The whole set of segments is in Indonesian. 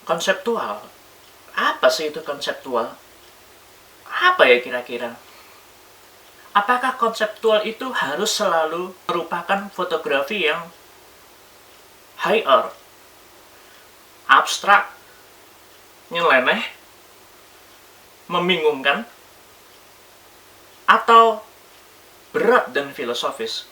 Konseptual? Apa sih itu konseptual? Apa ya kira-kira? Apakah konseptual itu harus selalu merupakan fotografi yang high art, abstrak, nyeleneh, membingungkan, atau berat dan filosofis?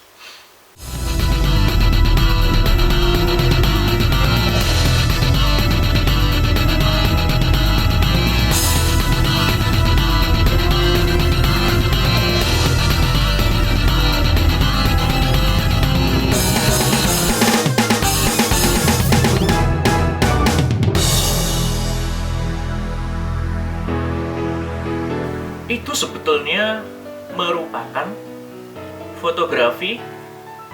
Itu sebetulnya merupakan fotografi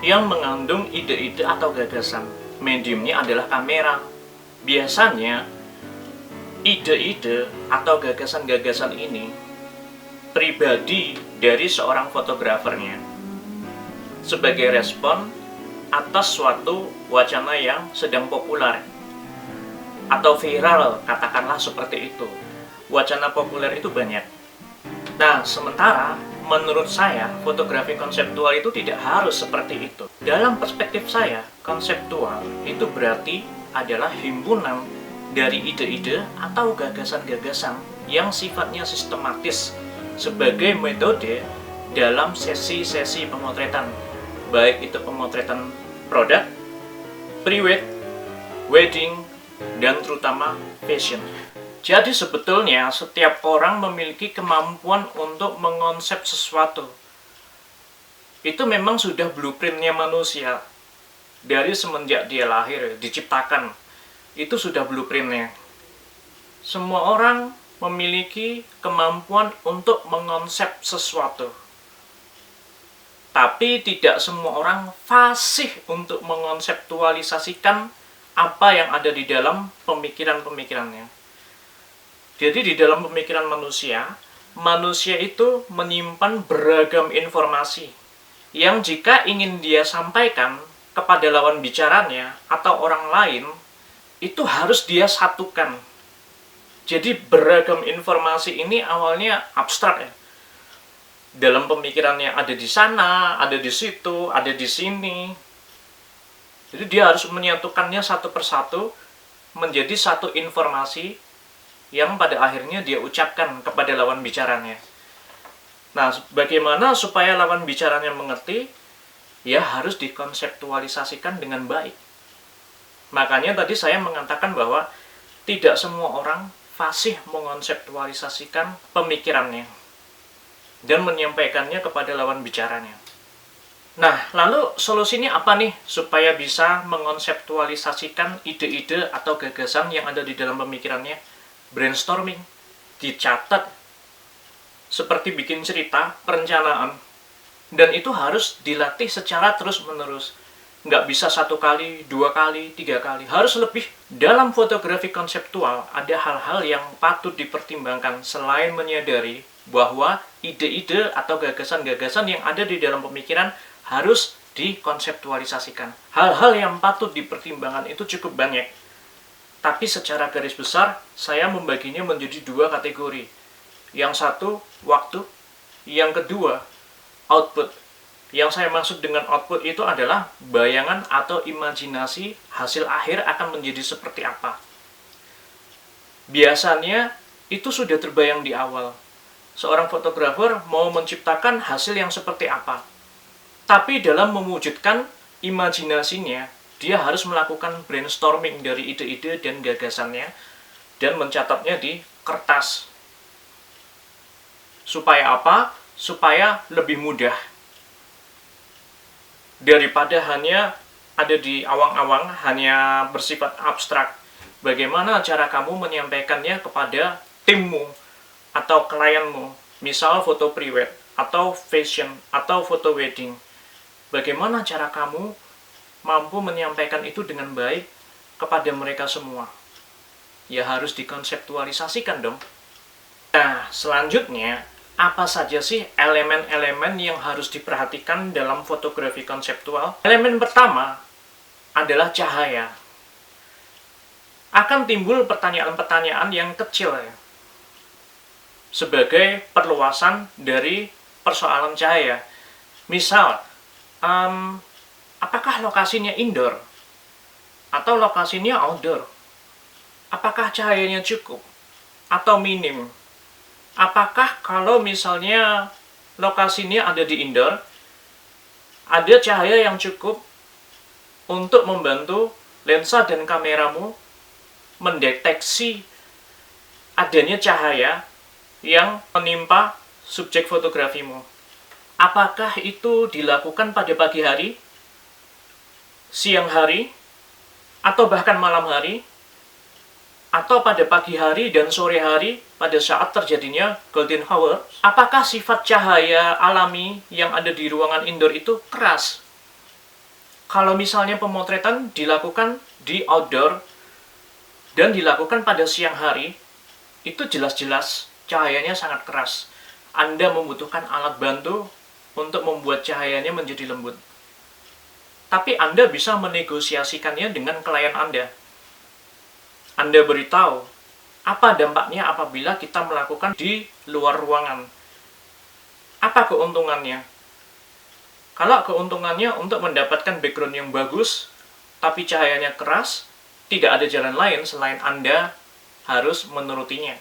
yang mengandung ide-ide atau gagasan. Mediumnya adalah kamera. Biasanya ide-ide atau gagasan-gagasan ini pribadi dari seorang fotografernya sebagai respon atas suatu wacana yang sedang populer atau viral, katakanlah seperti itu. Wacana populer itu banyak. Nah, sementara menurut saya fotografi konseptual itu tidak harus seperti itu. Dalam perspektif saya, konseptual itu berarti adalah himpunan dari ide-ide atau gagasan-gagasan yang sifatnya sistematis sebagai metode dalam sesi-sesi pemotretan, baik itu pemotretan produk, pre-wed, wedding, dan terutama fashion. Jadi sebetulnya setiap orang memiliki kemampuan untuk mengonsep sesuatu. Itu memang sudah blueprintnya manusia. Dari semenjak dia lahir, diciptakan. Itu sudah blueprintnya. Semua orang memiliki kemampuan untuk mengonsep sesuatu. Tapi tidak semua orang fasih untuk mengonseptualisasikan apa yang ada di dalam pemikiran-pemikirannya. Jadi di dalam pemikiran manusia itu menyimpan beragam informasi yang jika ingin dia sampaikan kepada lawan bicaranya atau orang lain, itu harus dia satukan. Jadi beragam informasi ini awalnya abstrak ya. Dalam pemikirannya ada di sana, ada di situ, ada di sini. Jadi dia harus menyatukannya satu persatu menjadi satu informasi yang pada akhirnya dia ucapkan kepada lawan bicaranya. Nah, bagaimana supaya lawan bicaranya mengerti? Ya harus dikonseptualisasikan dengan baik. Makanya tadi saya mengatakan bahwa tidak semua orang fasih mengonseptualisasikan pemikirannya dan menyampaikannya kepada lawan bicaranya. Nah, lalu solusinya apa nih supaya bisa mengonseptualisasikan ide-ide atau gagasan yang ada di dalam pemikirannya? Brainstorming, dicatat, seperti bikin cerita, perencanaan, dan itu harus dilatih secara terus-menerus. Nggak bisa 1 kali, 2 kali, 3 kali, harus lebih. Dalam fotografi konseptual, ada hal-hal yang patut dipertimbangkan selain menyadari bahwa ide-ide atau gagasan-gagasan yang ada di dalam pemikiran harus dikonseptualisasikan. Hal-hal yang patut dipertimbangkan itu cukup banyak. Tapi secara garis besar, saya membaginya menjadi 2 kategori. Yang satu, waktu. Yang kedua, output. Yang saya maksud dengan output itu adalah bayangan atau imajinasi hasil akhir akan menjadi seperti apa. Biasanya, itu sudah terbayang di awal. Seorang fotografer mau menciptakan hasil yang seperti apa. Tapi dalam mewujudkan imajinasinya, dia harus melakukan brainstorming dari ide-ide dan gagasannya dan mencatatnya di kertas. Supaya apa? Supaya lebih mudah. Daripada hanya ada di awang-awang, hanya bersifat abstrak. Bagaimana cara kamu menyampaikannya kepada timmu atau klienmu? Misal foto pre-wed, atau fashion, atau foto wedding. Bagaimana cara kamu mampu menyampaikan itu dengan baik kepada mereka semua? Ya harus dikonseptualisasikan dong. Nah, selanjutnya, apa saja sih elemen-elemen yang harus diperhatikan dalam fotografi konseptual? Elemen pertama adalah cahaya. akan timbul pertanyaan-pertanyaan yang kecil ya, sebagai perluasan dari persoalan cahaya. Misal, apakah lokasinya indoor atau lokasinya outdoor? Apakah cahayanya cukup atau minim? Apakah kalau misalnya lokasinya ada di indoor, ada cahaya yang cukup untuk membantu lensa dan kameramu mendeteksi adanya cahaya yang menimpa subjek fotografimu? Apakah itu dilakukan pada pagi hari, siang hari, atau bahkan malam hari, atau pada pagi hari dan sore hari pada saat terjadinya golden hour? Apakah sifat cahaya alami yang ada di ruangan indoor itu keras? Kalau misalnya pemotretan dilakukan di outdoor dan dilakukan pada siang hari, itu jelas-jelas cahayanya sangat keras. Anda membutuhkan alat bantu untuk membuat cahayanya menjadi lembut. Tapi Anda bisa menegosiasikannya dengan klien Anda. Anda beritahu, apa dampaknya apabila kita melakukan di luar ruangan? Apa keuntungannya? Kalau keuntungannya untuk mendapatkan background yang bagus, tapi cahayanya keras, tidak ada jalan lain selain Anda harus menurutinya.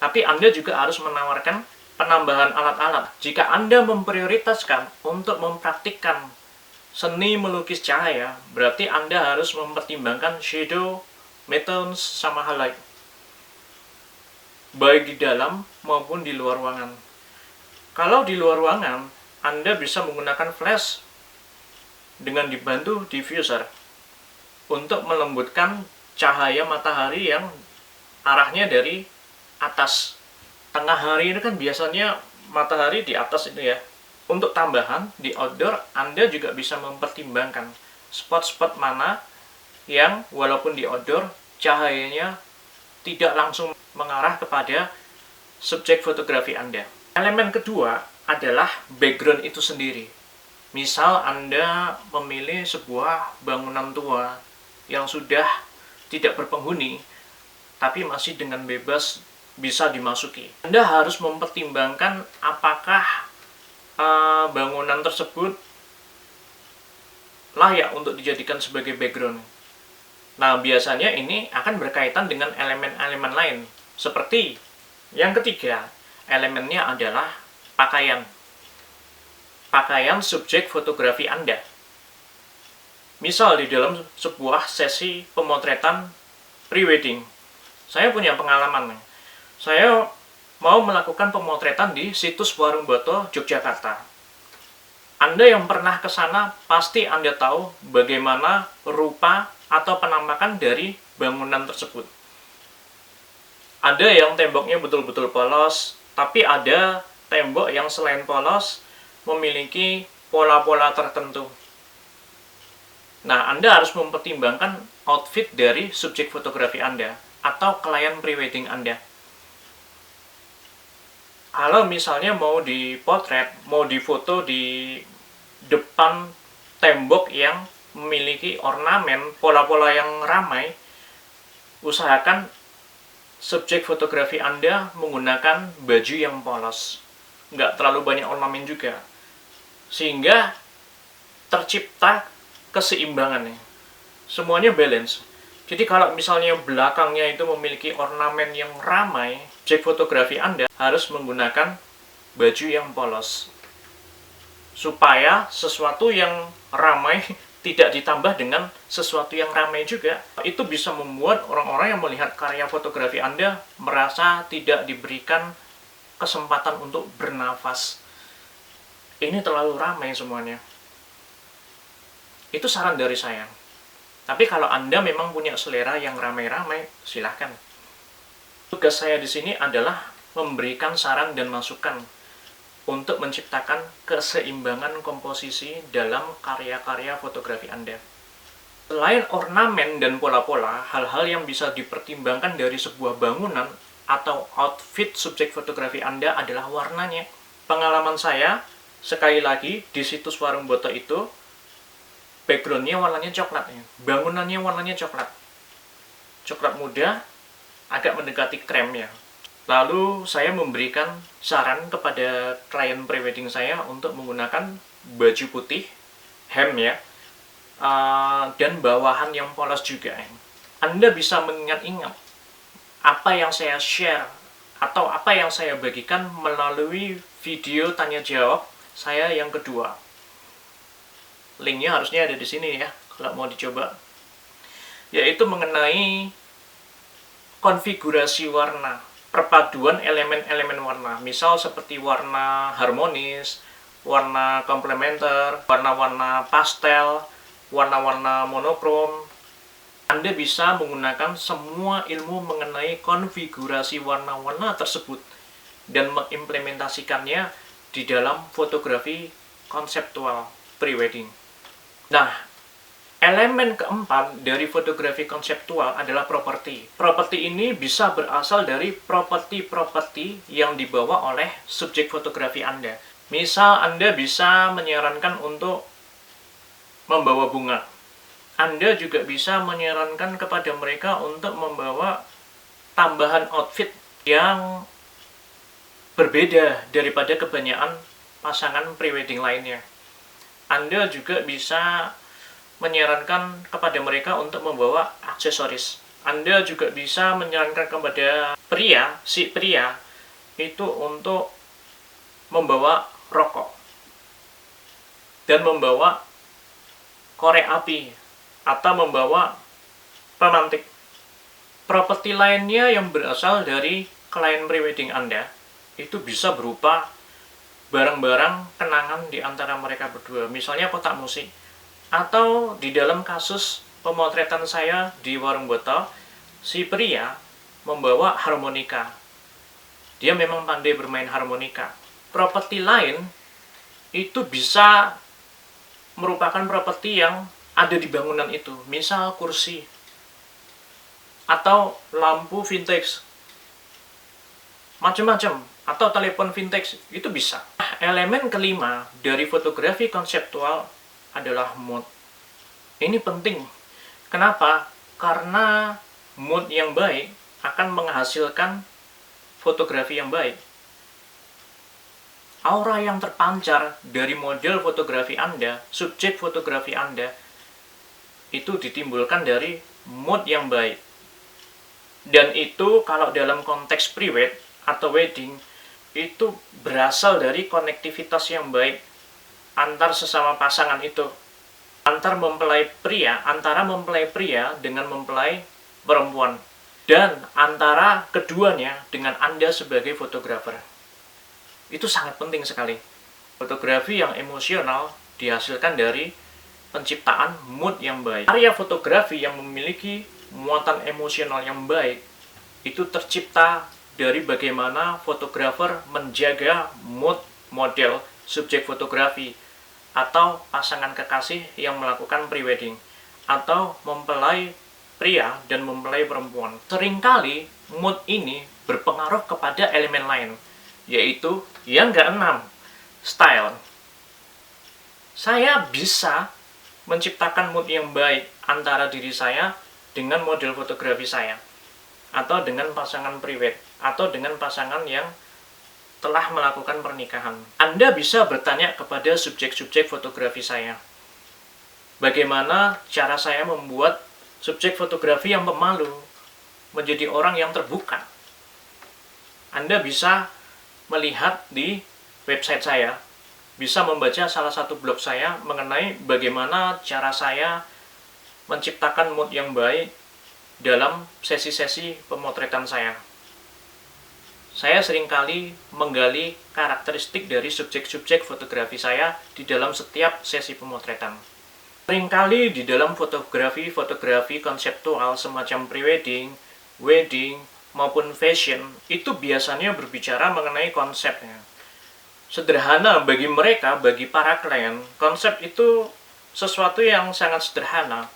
Tapi Anda juga harus menawarkan penambahan alat-alat. Jika Anda memprioritaskan untuk mempraktikkan seni melukis cahaya, berarti Anda harus mempertimbangkan shadow, midtones, sama highlight, baik di dalam maupun di luar ruangan. Kalau di luar ruangan, Anda bisa menggunakan flash dengan dibantu diffuser untuk melembutkan cahaya matahari yang arahnya dari atas. Tengah hari ini kan biasanya matahari di atas itu ya. Untuk tambahan, di outdoor Anda juga bisa mempertimbangkan spot-spot mana yang walaupun di outdoor cahayanya tidak langsung mengarah kepada subjek fotografi Anda. Elemen kedua adalah background itu sendiri. Misal Anda memilih sebuah bangunan tua yang sudah tidak berpenghuni, tapi masih dengan bebas bisa dimasuki. Anda harus mempertimbangkan apakah bangunan tersebut layak untuk dijadikan sebagai background. Nah, biasanya ini akan berkaitan dengan elemen-elemen lain. Seperti yang ketiga, elemennya adalah pakaian. Pakaian subjek fotografi Anda. Misal di dalam sebuah sesi pemotretan pre-wedding. Saya punya pengalaman. Saya mau melakukan pemotretan di situs Warung Boto, Yogyakarta. Anda yang pernah ke sana pasti Anda tahu bagaimana rupa atau penampakan dari bangunan tersebut. Ada yang temboknya betul-betul polos, tapi ada tembok yang selain polos memiliki pola-pola tertentu. Nah, Anda harus mempertimbangkan outfit dari subjek fotografi Anda atau klien pre-wedding Anda. Kalau misalnya mau dipotret, mau difoto di depan tembok yang memiliki ornamen, pola-pola yang ramai, usahakan subjek fotografi Anda menggunakan baju yang polos. Nggak terlalu banyak ornamen juga. Sehingga tercipta keseimbangannya. Semuanya balance. Jadi kalau misalnya belakangnya itu memiliki ornamen yang ramai, subjek fotografi Anda harus menggunakan baju yang polos. Supaya sesuatu yang ramai tidak ditambah dengan sesuatu yang ramai juga. Itu bisa membuat orang-orang yang melihat karya fotografi Anda merasa tidak diberikan kesempatan untuk bernafas. Ini terlalu ramai semuanya. Itu saran dari saya. Tapi kalau Anda memang punya selera yang ramai-ramai, silahkan. Tugas saya di sini adalah memberikan saran dan masukan untuk menciptakan keseimbangan komposisi dalam karya-karya fotografi Anda. Selain ornamen dan pola-pola, hal-hal yang bisa dipertimbangkan dari sebuah bangunan atau outfit subjek fotografi Anda adalah warnanya. Pengalaman saya, sekali lagi, di situs Warung Boto itu, background-nya warnanya coklat, bangunannya warnanya coklat. coklat muda, agak mendekati krem ya. Lalu saya memberikan saran kepada klien prewedding saya untuk menggunakan baju putih, hem ya, dan bawahan yang polos juga. Anda bisa mengingat-ingat apa yang saya share atau apa yang saya bagikan melalui video tanya jawab saya yang kedua. Linknya harusnya ada di sini ya, kalau mau dicoba. Yaitu mengenai konfigurasi warna, perpaduan elemen-elemen warna. Misal seperti warna harmonis, warna komplementer, warna-warna pastel, warna-warna monokrom. Anda bisa menggunakan semua ilmu mengenai konfigurasi warna-warna tersebut dan mengimplementasikannya di dalam fotografi konseptual prewedding. Nah, elemen keempat dari fotografi konseptual adalah properti. Properti ini bisa berasal dari properti-properti yang dibawa oleh subjek fotografi Anda. Misal Anda bisa menyarankan untuk membawa bunga. Anda juga bisa menyarankan kepada mereka untuk membawa tambahan outfit yang berbeda daripada kebanyakan pasangan prewedding lainnya. Anda juga bisa menyarankan kepada mereka untuk membawa aksesoris. Anda juga bisa menyarankan kepada si pria itu untuk membawa rokok dan membawa korek api atau membawa pemantik. Properti lainnya yang berasal dari klien prewedding Anda itu bisa berupa barang-barang kenangan di antara mereka berdua, misalnya kotak musik. Atau di dalam kasus pemotretan saya di warung botol, si pria membawa harmonika. Dia memang pandai bermain harmonika. Properti lain itu bisa merupakan properti yang ada di bangunan itu, misal kursi atau lampu vintage, macam-macam, atau telepon vintage, itu bisa. Elemen kelima dari fotografi konseptual adalah mood. Ini penting. Kenapa? Karena mood yang baik akan menghasilkan fotografi yang baik. Aura yang terpancar dari model fotografi Anda, subjek fotografi Anda, itu ditimbulkan dari mood yang baik. Dan itu kalau dalam konteks pre-wed atau wedding, itu berasal dari konektivitas yang baik antar sesama pasangan itu. Antara mempelai pria dengan mempelai perempuan. Dan antara keduanya dengan Anda sebagai fotografer. Itu sangat penting sekali. Fotografi yang emosional dihasilkan dari penciptaan mood yang baik. Karya fotografi yang memiliki muatan emosional yang baik itu tercipta dari bagaimana fotografer menjaga mood model subjek fotografi atau pasangan kekasih yang melakukan prewedding atau mempelai pria dan mempelai perempuan. Seringkali mood ini berpengaruh kepada elemen lain, yaitu yang keenam, style. Saya bisa menciptakan mood yang baik antara diri saya dengan model fotografi saya, atau dengan pasangan prewed, atau dengan pasangan yang telah melakukan pernikahan. Anda bisa bertanya kepada subjek-subjek fotografi saya, bagaimana cara saya membuat subjek fotografi yang pemalu menjadi orang yang terbuka. Anda bisa melihat di website saya, bisa membaca salah satu blog saya mengenai bagaimana cara saya menciptakan mood yang baik dalam sesi-sesi pemotretan saya. Saya seringkali menggali karakteristik dari subjek-subjek fotografi saya di dalam setiap sesi pemotretan. Seringkali di dalam fotografi konseptual semacam prewedding, wedding, maupun fashion, itu biasanya berbicara mengenai konsepnya. Sederhana bagi mereka, bagi para klien, konsep itu sesuatu yang sangat sederhana.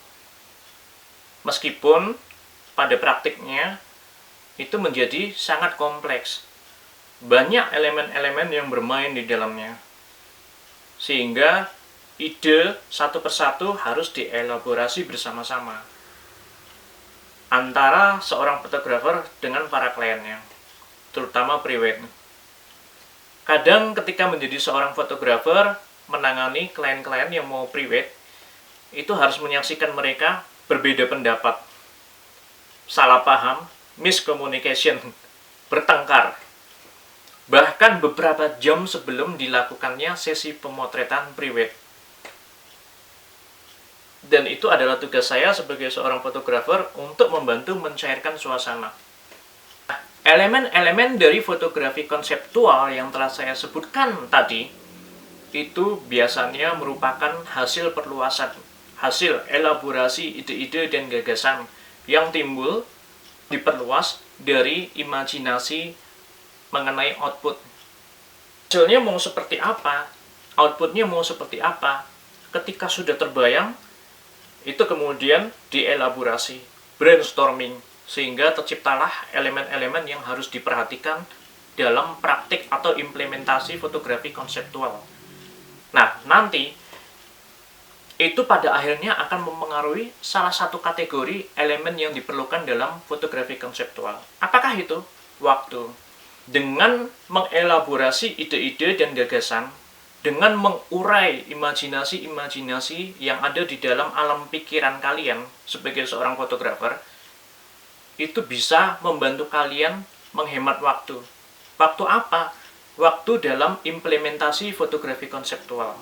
Meskipun pada praktiknya itu menjadi sangat kompleks. Banyak elemen-elemen yang bermain di dalamnya. Sehingga ide satu persatu harus dielaborasi bersama-sama. antara seorang fotografer dengan para kliennya, terutama prewed. Kadang ketika menjadi seorang fotografer, menangani klien-klien yang mau prewed, itu harus menyaksikan mereka berbeda pendapat, salah paham, miscommunication, bertengkar. Bahkan beberapa jam sebelum dilakukannya sesi pemotretan prewed. Dan itu adalah tugas saya sebagai seorang fotografer untuk membantu mencairkan suasana. Elemen-elemen dari fotografi konseptual yang telah saya sebutkan tadi, itu biasanya merupakan hasil perluasan, hasil elaborasi ide-ide dan gagasan yang timbul diperluas dari imajinasi mengenai output. Hasilnya mau seperti apa, outputnya mau seperti apa, ketika sudah terbayang, itu kemudian dielaborasi, brainstorming, sehingga terciptalah elemen-elemen yang harus diperhatikan dalam praktik atau implementasi fotografi konseptual. Nah, nanti itu pada akhirnya akan mempengaruhi salah satu kategori elemen yang diperlukan dalam fotografi konseptual. Apakah itu? Waktu. Dengan mengelaborasi ide-ide dan gagasan, dengan mengurai imajinasi-imajinasi yang ada di dalam alam pikiran kalian sebagai seorang fotografer, itu bisa membantu kalian menghemat waktu. Waktu apa? Waktu dalam implementasi fotografi konseptual.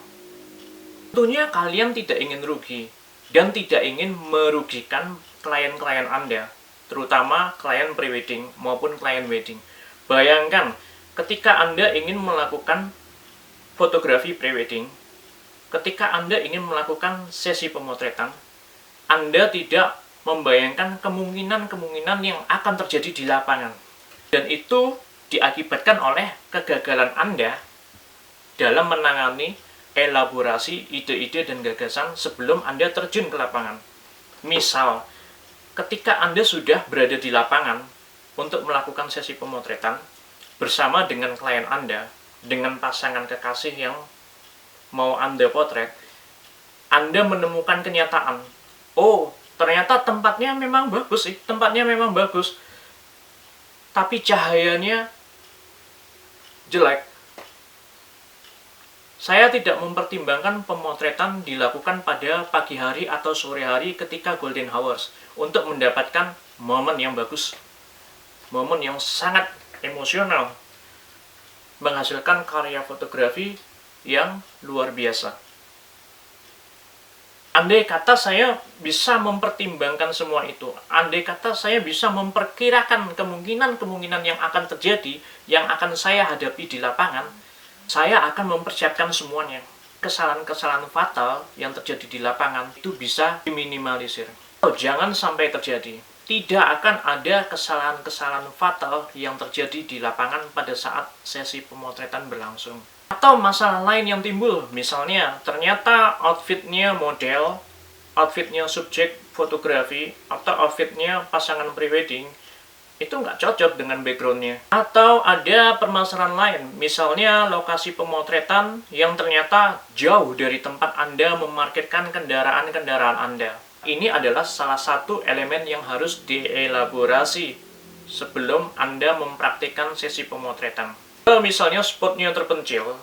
Tentunya kalian tidak ingin rugi dan tidak ingin merugikan klien-klien Anda, terutama klien prewedding maupun klien wedding. Bayangkan ketika Anda ingin melakukan fotografi prewedding, ketika Anda ingin melakukan sesi pemotretan, Anda tidak membayangkan kemungkinan-kemungkinan yang akan terjadi di lapangan. Dan itu diakibatkan oleh kegagalan Anda dalam menangani elaborasi ide-ide dan gagasan sebelum Anda terjun ke lapangan. Misal, ketika Anda sudah berada di lapangan untuk melakukan sesi pemotretan bersama dengan klien Anda, dengan pasangan kekasih yang mau Anda potret, Anda menemukan kenyataan, oh, ternyata tempatnya memang bagus sih, tempatnya memang bagus, tapi cahayanya jelek. Saya tidak mempertimbangkan pemotretan dilakukan pada pagi hari atau sore hari ketika golden hours untuk mendapatkan momen yang bagus, momen yang sangat emosional, menghasilkan karya fotografi yang luar biasa. Andai kata saya bisa mempertimbangkan semua itu, andai kata saya bisa memperkirakan kemungkinan-kemungkinan yang akan terjadi, yang akan saya hadapi di lapangan, saya akan mempersiapkan semuanya. Kesalahan-kesalahan fatal yang terjadi di lapangan itu bisa diminimalisir. Jangan sampai terjadi. Tidak akan ada kesalahan-kesalahan fatal yang terjadi di lapangan pada saat sesi pemotretan berlangsung. Atau masalah lain yang timbul, misalnya ternyata outfitnya model, outfitnya subjek fotografi, atau outfitnya pasangan prewedding, itu nggak cocok dengan backgroundnya. Atau ada permasalahan lain, misalnya lokasi pemotretan yang ternyata jauh dari tempat Anda memarkirkan kendaraan-kendaraan Anda. Ini adalah salah satu elemen yang harus dielaborasi sebelum Anda mempraktikkan sesi pemotretan. Misalnya spotnya terpencil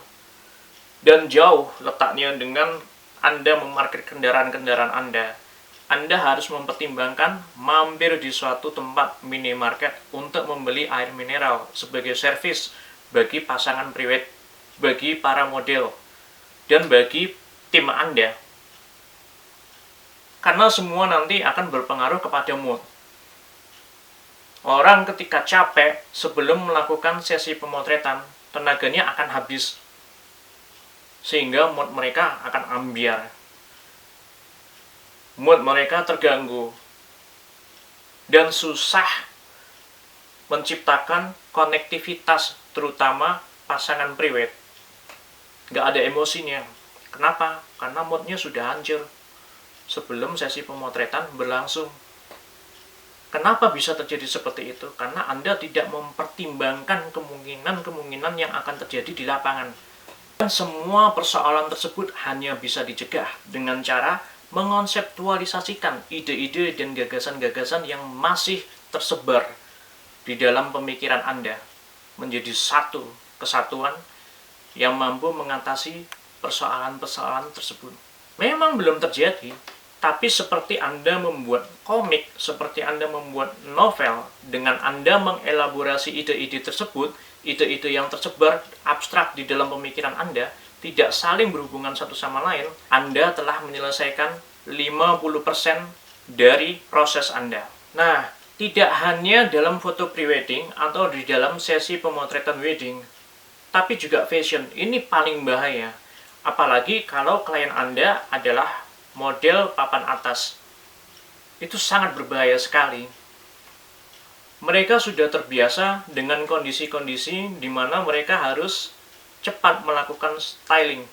dan jauh letaknya dengan Anda memarkir kendaraan-kendaraan Anda harus mempertimbangkan mampir di suatu tempat minimarket untuk membeli air mineral sebagai servis bagi pasangan prewed, bagi para model, dan bagi tim Anda. Karena semua nanti akan berpengaruh kepada mood. Orang ketika capek sebelum melakukan sesi pemotretan, tenaganya akan habis. Sehingga mood mereka akan ambiar. Mood mereka terganggu. Dan susah menciptakan konektivitas, terutama pasangan prewed. Nggak ada emosinya. Kenapa? Karena moodnya sudah hancur sebelum sesi pemotretan berlangsung. Kenapa bisa terjadi seperti itu? Karena Anda tidak mempertimbangkan kemungkinan-kemungkinan yang akan terjadi di lapangan. Dan semua persoalan tersebut hanya bisa dicegah dengan cara mengonseptualisasikan ide-ide dan gagasan-gagasan yang masih tersebar di dalam pemikiran Anda menjadi satu kesatuan yang mampu mengatasi persoalan-persoalan tersebut. Memang belum terjadi, tapi seperti Anda membuat komik, seperti Anda membuat novel, dengan Anda mengelaborasi ide-ide tersebut, ide-ide yang tersebar abstrak di dalam pemikiran Anda, tidak saling berhubungan satu sama lain, Anda telah menyelesaikan 50% dari proses Anda. Nah, tidak hanya dalam foto pre-wedding atau di dalam sesi pemotretan wedding, tapi juga fashion. Ini paling bahaya. Apalagi kalau klien Anda adalah model papan atas. Itu sangat berbahaya sekali. Mereka sudah terbiasa dengan kondisi-kondisi di mana mereka harus cepat melakukan styling,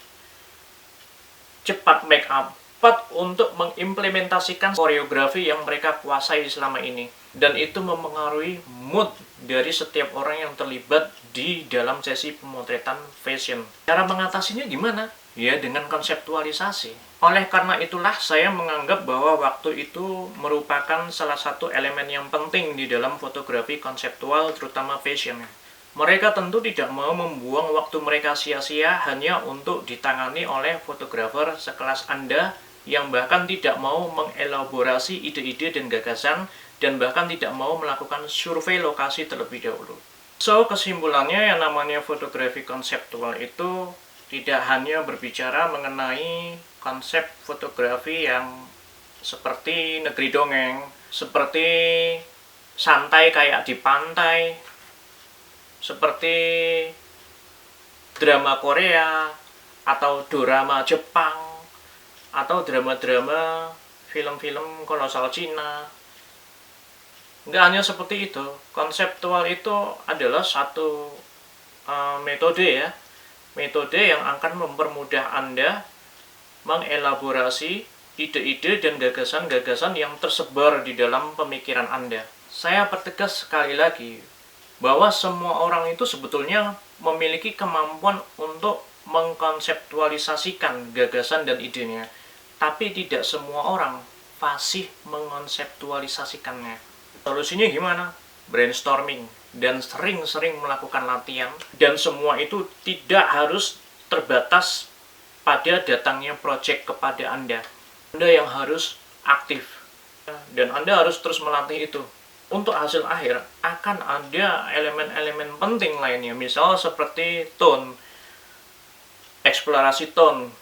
cepat make up, cepat untuk mengimplementasikan koreografi yang mereka kuasai selama ini. Dan itu mempengaruhi mood dari setiap orang yang terlibat di dalam sesi pemotretan fashion. Cara mengatasinya gimana? Ya, dengan konseptualisasi. Oleh karena itulah saya menganggap bahwa waktu itu merupakan salah satu elemen yang penting di dalam fotografi konseptual, terutama fashion. Mereka tentu tidak mau membuang waktu mereka sia-sia hanya untuk ditangani oleh fotografer sekelas Anda yang bahkan tidak mau mengelaborasi ide-ide dan gagasan dan bahkan tidak mau melakukan survei lokasi terlebih dahulu. So, kesimpulannya yang namanya fotografi konseptual itu tidak hanya berbicara mengenai konsep fotografi yang seperti negeri dongeng, seperti santai kayak di pantai, seperti drama Korea, atau drama Jepang, atau drama-drama film-film kolosal Cina. Nggak hanya seperti itu. Konseptual itu adalah satu metode ya. Metode yang akan mempermudah Anda mengelaborasi ide-ide dan gagasan-gagasan yang tersebar di dalam pemikiran Anda. Saya pertegas sekali lagi bahwa semua orang itu sebetulnya memiliki kemampuan untuk mengkonseptualisasikan gagasan dan idenya, tapi tidak semua orang fasih mengkonseptualisasikannya. Solusinya gimana? Brainstorming dan sering-sering melakukan latihan, dan semua itu tidak harus terbatas pada datangnya project kepada Anda. Anda yang harus aktif dan Anda harus terus melatih itu. Untuk hasil akhir akan ada elemen-elemen penting lainnya, misal seperti tone, eksplorasi tone,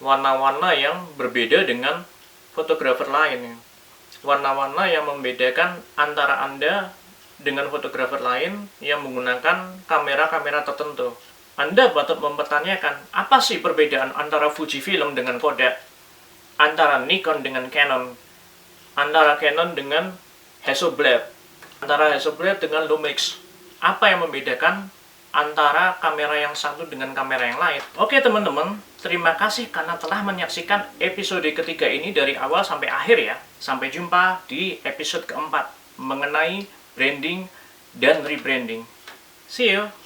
warna-warna yang berbeda dengan fotografer lain, warna-warna yang membedakan antara Anda dengan fotografer lain yang menggunakan kamera-kamera tertentu. Anda patut mempertanyakan, apa sih perbedaan antara Fujifilm dengan Kodak, antara Nikon dengan Canon, antara Canon dengan Hasselblad, antara Hasselblad dengan Lumix? Apa yang membedakan antara kamera yang satu dengan kamera yang lain? Oke teman-teman, terima kasih karena telah menyaksikan episode ketiga ini dari awal sampai akhir ya. Sampai jumpa di episode keempat mengenai branding dan rebranding. See you!